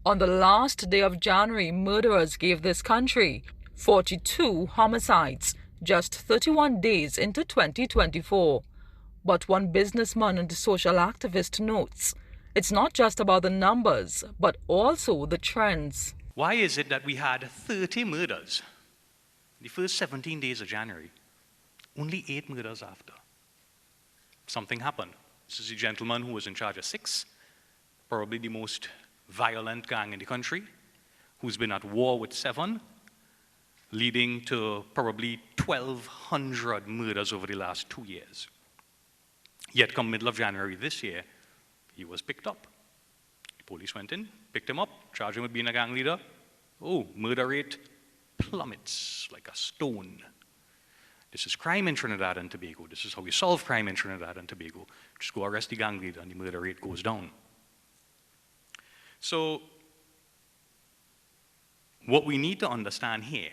On the last day of January, murderers gave this country 42 homicides, just 31 days into 2024. But one businessman and social activist notes, it's not just about the numbers, but also the trends. Why is it that we had 30 murders the first 17 days of January, only 8 murders after? Something happened. This is a gentleman who was in charge of 6, probably the most violent gang in the country, who's been at war with 7, leading to probably 1,200 murders over the last 2 years. Yet come middle of January this year, he was picked up. The police went in, picked him up, charged him with being a gang leader. Oh, murder rate plummets like a stone. This is crime in Trinidad and Tobago. This is how we solve crime in Trinidad and Tobago. Just go arrest the gang leader and the murder rate goes down. So, what we need to understand here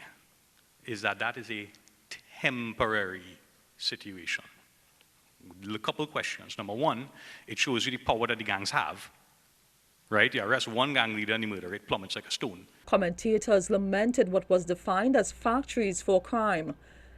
is that that is a temporary situation. A couple questions. Number one, it shows you the power that the gangs have. Right? You arrest one gang leader and the murder rate plummets like a stone. Commentators lamented what was defined as factories for crime,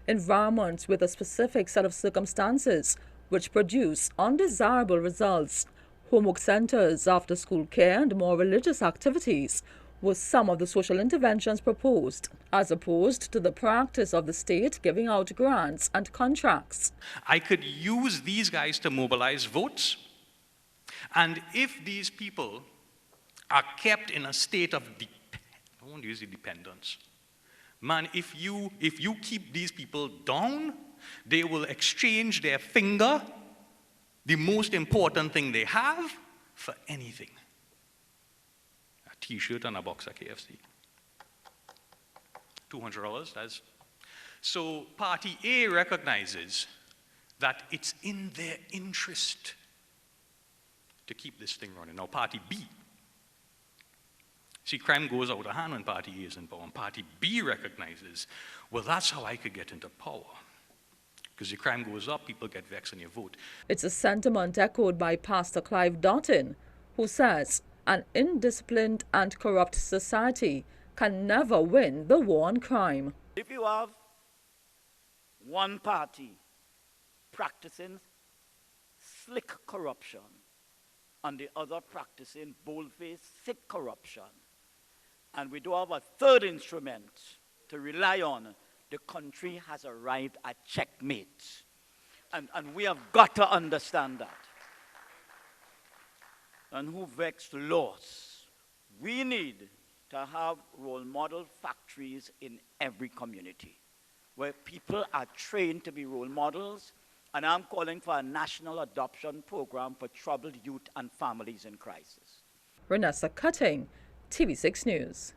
environments with a specific set of circumstances which produce undesirable results. Homework centers, after-school care, and more religious activities were some of the social interventions proposed, as opposed to the practice of the state giving out grants and contracts. I could use these guys to mobilize votes, and if these people are kept in a state of I won't use the dependence. Man, if you keep these people down, they will exchange their finger, the most important thing they have, for anything. A t-shirt and a box of KFC. $200, that's... So Party A recognizes that it's in their interest to keep this thing running. Now Party B, see, crime goes out of hand when Party A is in power. And Party B recognizes, well, that's how I could get into power. Because the crime goes up, people get vexed and you vote. It's a sentiment echoed by Pastor Clive Dottin, who says an indisciplined and corrupt society can never win the war on crime. If you have one party practicing slick corruption and the other practicing bold-faced sick corruption, and we do have a third instrument to rely on, the country has arrived at checkmate. And we have got to understand that. And who vexed laws? We need to have role model factories in every community where people are trained to be role models. And I'm calling for a national adoption program for troubled youth and families in crisis. Rynessa Cutting, TV6 News.